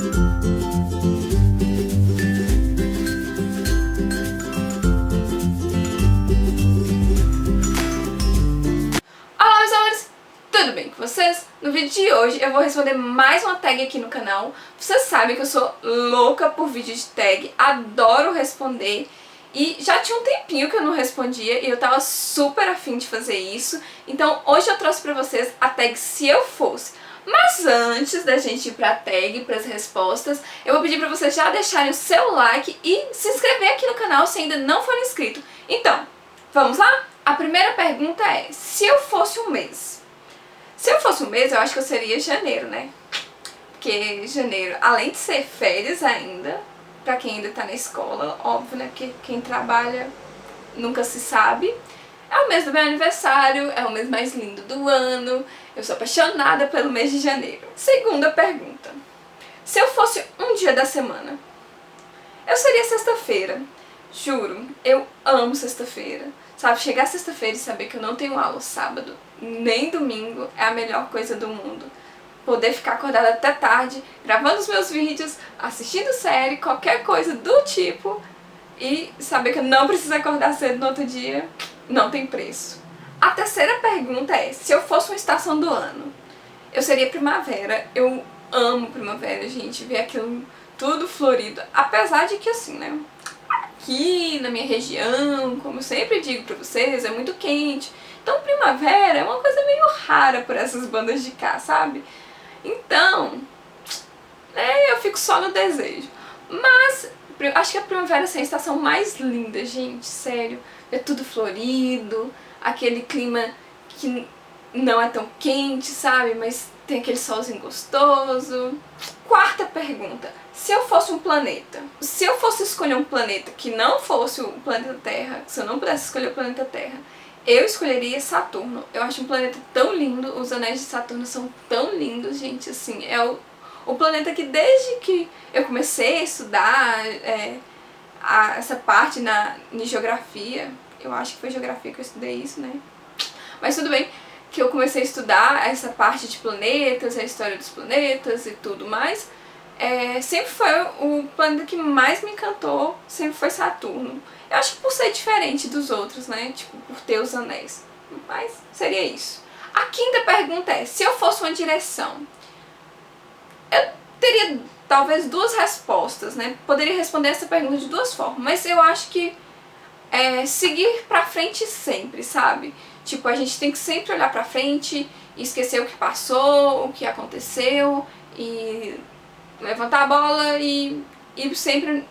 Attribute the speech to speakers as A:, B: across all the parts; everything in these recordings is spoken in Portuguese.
A: Olá, meus amores! Tudo bem com vocês? No vídeo de hoje eu vou responder mais uma tag aqui no canal. Vocês sabem que eu sou louca por vídeo de tag, adoro responder. E já tinha um tempinho que eu não respondia e eu tava super afim de fazer isso. Então hoje eu trouxe pra vocês a tag Se Eu Fosse. Mas antes da gente ir pra tag, pras respostas, eu vou pedir pra vocês já deixarem o seu like e se inscrever aqui no canal se ainda não for inscrito. Então, vamos lá? A primeira pergunta é, se eu fosse um mês? Se eu fosse um mês, eu acho que eu seria janeiro, né? Porque janeiro, além de ser férias ainda, pra quem ainda tá na escola, óbvio, né? Porque quem trabalha nunca se sabe. É o mês do meu aniversário, é o mês mais lindo do ano. Eu sou apaixonada pelo mês de janeiro. Segunda pergunta. Se eu fosse um dia da semana, eu seria sexta-feira. Juro, eu amo sexta-feira. Sabe, chegar sexta-feira e saber que eu não tenho aula sábado, nem domingo, é a melhor coisa do mundo. Poder ficar acordada até tarde, gravando os meus vídeos, assistindo série, qualquer coisa do tipo, e saber que eu não preciso acordar cedo no outro dia, não tem preço. A terceira pergunta é, se eu fosse uma estação do ano, eu seria primavera. Eu amo primavera, gente, ver aquilo tudo florido, apesar de que assim, né, aqui na minha região, como eu sempre digo pra vocês, é muito quente. Então primavera é uma coisa meio rara por essas bandas de cá, sabe? Então, eu fico só no desejo. Mas acho que a primavera assim, é a estação mais linda, gente, sério. É tudo florido, aquele clima que não é tão quente, sabe? Mas tem aquele solzinho gostoso. Quarta pergunta. Se eu fosse um planeta, se eu fosse escolher um planeta que não fosse o planeta Terra, se eu não pudesse escolher o planeta Terra, eu escolheria Saturno. Eu acho um planeta tão lindo, os anéis de Saturno são tão lindos, gente, assim, é o planeta que desde que eu comecei a estudar essa parte em geografia, eu acho que foi geografia que eu estudei isso, né? Mas tudo bem, que eu comecei a estudar essa parte de planetas, a história dos planetas e tudo mais, sempre foi o planeta que mais me encantou, sempre foi Saturno. Eu acho que por ser diferente dos outros, né, tipo, por ter os anéis, mas seria isso. A quinta pergunta é, se eu fosse uma direção, eu teria talvez duas respostas, né, poderia responder essa pergunta de duas formas, mas eu acho que seguir pra frente sempre, sabe? Tipo, a gente tem que sempre olhar pra frente e esquecer o que passou, o que aconteceu e levantar a bola e ir sempre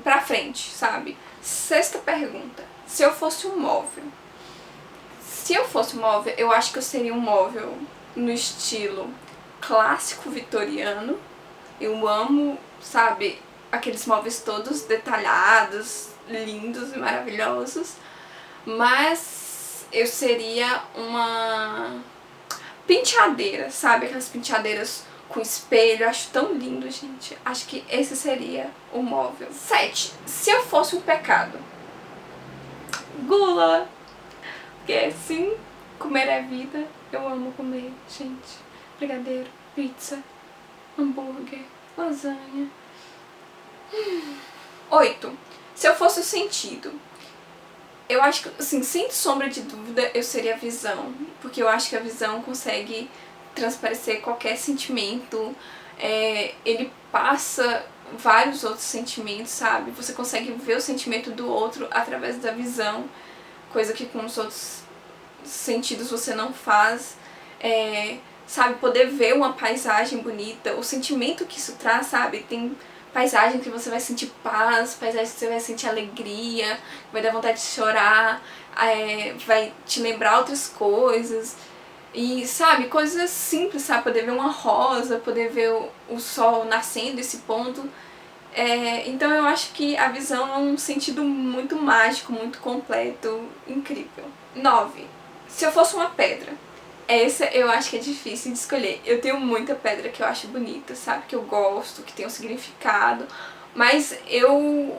A: pra frente, sabe? Sexta pergunta. Se eu fosse um móvel. Se eu fosse um móvel, eu acho que eu seria um móvel no estilo clássico vitoriano. Eu amo, sabe, aqueles móveis todos detalhados, lindos e maravilhosos. Mas eu seria uma penteadeira, sabe? Aquelas penteadeiras com espelho, eu acho tão lindo, gente. Acho que esse seria o móvel. 7. Se eu fosse um pecado. Gula! Porque sim, comer é vida. Eu amo comer, gente. Brigadeiro, pizza, hambúrguer, lasanha. 8. Se eu fosse o sentido. Eu acho que, assim, sem sombra de dúvida, eu seria a visão. Porque eu acho que a visão consegue transparecer qualquer sentimento, ele passa vários outros sentimentos, sabe? Você consegue ver o sentimento do outro através da visão, coisa que com os outros sentidos você não faz, sabe? Poder ver uma paisagem bonita, o sentimento que isso traz, sabe? Tem paisagem que você vai sentir paz, paisagem que você vai sentir alegria, vai dar vontade de chorar, vai te lembrar outras coisas. E, sabe, coisas simples, sabe, poder ver uma rosa, poder ver o sol nascendo, esse ponto. Então eu acho que a visão é um sentido muito mágico, muito completo, incrível. 9. Se eu fosse uma pedra. Essa eu acho que é difícil de escolher. Eu tenho muita pedra que eu acho bonita, sabe, que eu gosto, que tem um significado. Mas eu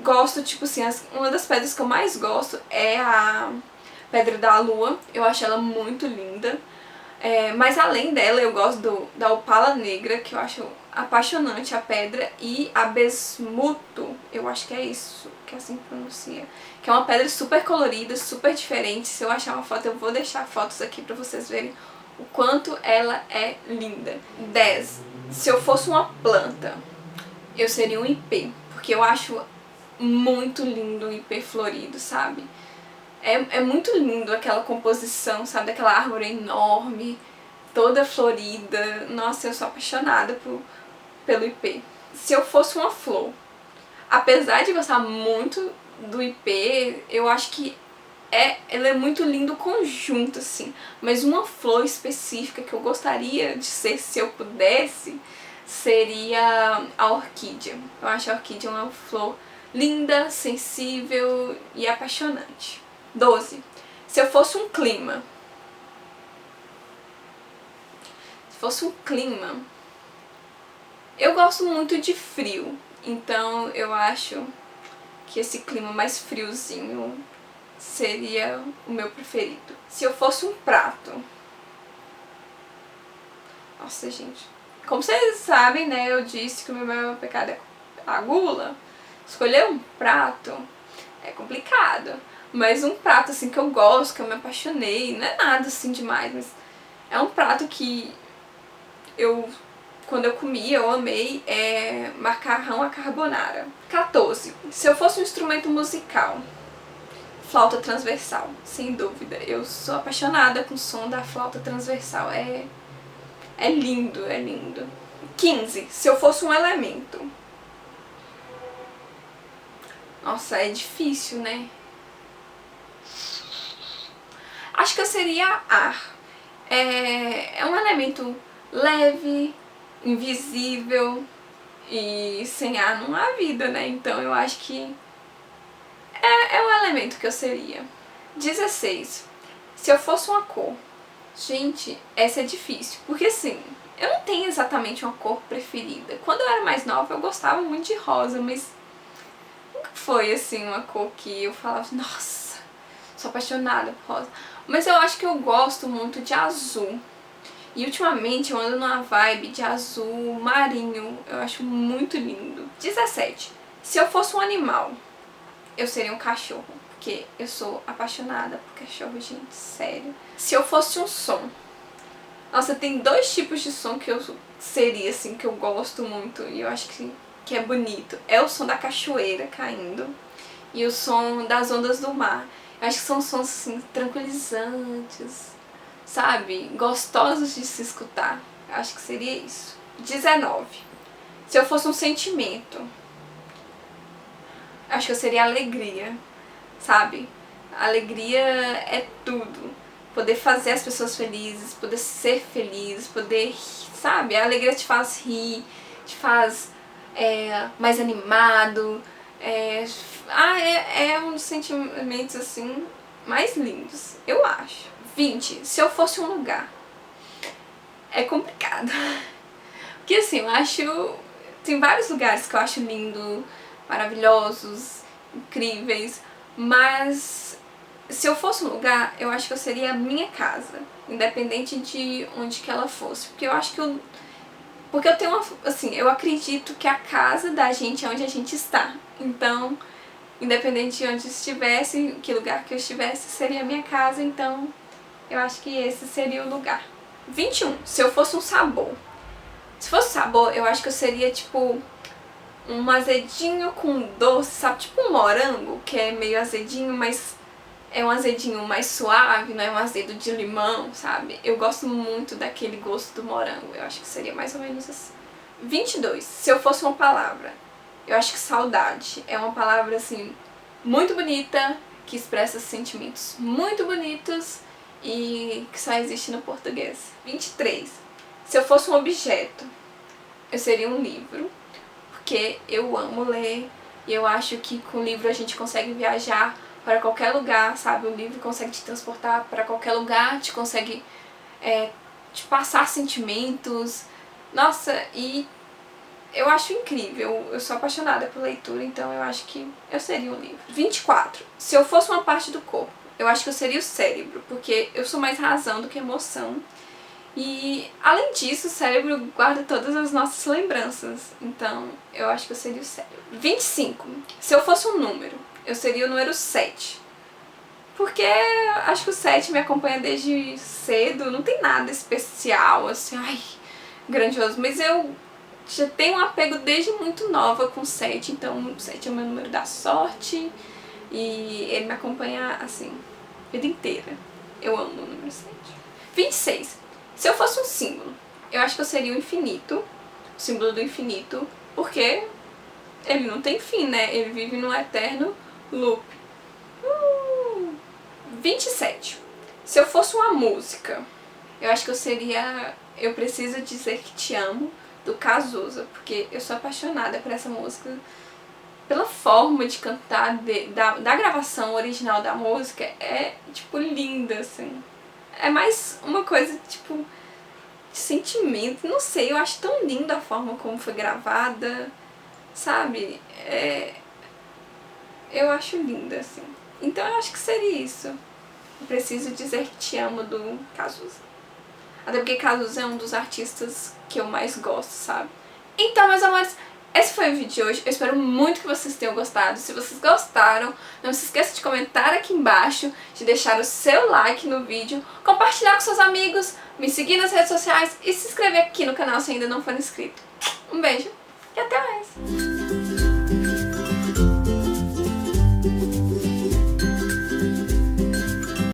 A: gosto, tipo assim, uma das pedras que eu mais gosto é a Pedra da Lua, eu acho ela muito linda. Mas além dela, eu gosto da opala negra, que eu acho apaixonante, a pedra, e a bismuto, eu acho que é isso, que assim pronuncia, que é uma pedra super colorida, super diferente. Se eu achar uma foto, eu vou deixar fotos aqui pra vocês verem o quanto ela é linda. 10. Se eu fosse uma planta, eu seria um ipê, porque eu acho muito lindo o ipê florido, sabe? É muito lindo aquela composição, sabe? Aquela árvore enorme, toda florida. Nossa, eu sou apaixonada pelo ipê. Se eu fosse uma flor, apesar de gostar muito do ipê, eu acho que ela é muito lindo o conjunto, assim. Mas uma flor específica que eu gostaria de ser, se eu pudesse, seria a orquídea. Eu acho a orquídea uma flor linda, sensível e apaixonante. 12. Se eu fosse um clima. Se fosse um clima, eu gosto muito de frio, então eu acho que esse clima mais friozinho seria o meu preferido. Se eu fosse um prato... Nossa, gente. Como vocês sabem, né, eu disse que o meu maior pecado é a gula. Escolher um prato é complicado. Mas um prato assim que eu gosto, que eu me apaixonei, não é nada assim demais, mas é um prato que quando eu comi, eu amei, é macarrão à carbonara. 14. Se eu fosse um instrumento musical, flauta transversal, sem dúvida. Eu sou apaixonada com o som da flauta transversal, é lindo, é lindo. 15. Se eu fosse um elemento. Nossa, é difícil, né? Acho que eu seria ar. É um elemento leve, invisível, e sem ar não há vida, né? Então eu acho que é um elemento que eu seria. 16. Se eu fosse uma cor. Gente, essa é difícil, porque assim, eu não tenho exatamente uma cor preferida. Quando eu era mais nova, eu gostava muito de rosa, mas nunca foi assim uma cor que eu falava, nossa, sou apaixonada por rosa. Mas eu acho que eu gosto muito de azul. E ultimamente eu ando numa vibe de azul marinho, eu acho muito lindo. 17. Se eu fosse um animal, eu seria um cachorro, porque eu sou apaixonada por cachorro, gente, sério. Se eu fosse um som, nossa, tem dois tipos de som que eu seria, assim, que eu gosto muito e eu acho que é bonito. É o som da cachoeira caindo e o som das ondas do mar. Eu acho que são sons, assim, tranquilizantes, sabe? Gostosos de se escutar. Eu acho que seria isso. 19. Se eu fosse um sentimento, acho que eu seria alegria, sabe? Alegria é tudo. Poder fazer as pessoas felizes, poder ser feliz, poder, sabe? A alegria te faz rir, te faz mais animado. É um dos sentimentos, assim, mais lindos, eu acho. 20. Se eu fosse um lugar. É complicado. Porque assim, eu acho... Tem vários lugares que eu acho lindo, maravilhosos, incríveis, mas se eu fosse um lugar, eu acho que eu seria a minha casa, independente de onde que ela fosse. Porque eu acho que porque eu tenho uma... Assim, eu acredito que a casa da gente é onde a gente está. Então, independente de onde estivesse, que lugar que eu estivesse, seria a minha casa, então eu acho que esse seria o lugar. 21. Se eu fosse um sabor. Se fosse sabor, eu acho que eu seria tipo um azedinho com doce, sabe? Tipo um morango, que é meio azedinho, mas é um azedinho mais suave, não é um azedo de limão, sabe? Eu gosto muito daquele gosto do morango, eu acho que seria mais ou menos assim. 22. Se eu fosse uma palavra, eu acho que saudade é uma palavra, assim, muito bonita, que expressa sentimentos muito bonitos e que só existe no português. 23. Se eu fosse um objeto, eu seria um livro, porque eu amo ler e eu acho que com o livro a gente consegue viajar para qualquer lugar, sabe? O livro consegue te transportar para qualquer lugar, te consegue te passar sentimentos. Nossa, e eu acho incrível, eu sou apaixonada por leitura, então eu acho que eu seria um livro. 24. Se eu fosse uma parte do corpo, eu acho que eu seria o cérebro, porque eu sou mais razão do que emoção. E, além disso, o cérebro guarda todas as nossas lembranças. Então, eu acho que eu seria o cérebro. 25. Se eu fosse um número, eu seria o número 7. Porque acho que o 7 me acompanha desde cedo. Não tem nada especial, assim, ai, grandioso. Mas eu já tenho um apego desde muito nova com o 7. Então, o 7 é o meu número da sorte. E ele me acompanha, assim, a vida inteira. Eu amo o número 7. 26. Se eu fosse um símbolo, eu acho que eu seria o infinito, o símbolo do infinito, porque ele não tem fim, né? Ele vive num eterno loop. 27. Se eu fosse uma música, eu acho que eu seria Eu Preciso Dizer Que Te Amo, do Cazuza, porque eu sou apaixonada por essa música, pela forma de cantar, da gravação original da música, é, tipo, linda, assim. É mais uma coisa, tipo, de sentimento, não sei, eu acho tão linda a forma como foi gravada, sabe? Eu acho linda, assim. Então eu acho que seria isso. Eu Preciso Dizer Que Te Amo, do Cazuza. Até porque Cazuza é um dos artistas que eu mais gosto, sabe? Então, meus amores, esse foi o vídeo de hoje. Eu espero muito que vocês tenham gostado. Se vocês gostaram, não se esqueça de comentar aqui embaixo, de deixar o seu like no vídeo, compartilhar com seus amigos, me seguir nas redes sociais e se inscrever aqui no canal se ainda não for inscrito. Um beijo e até mais!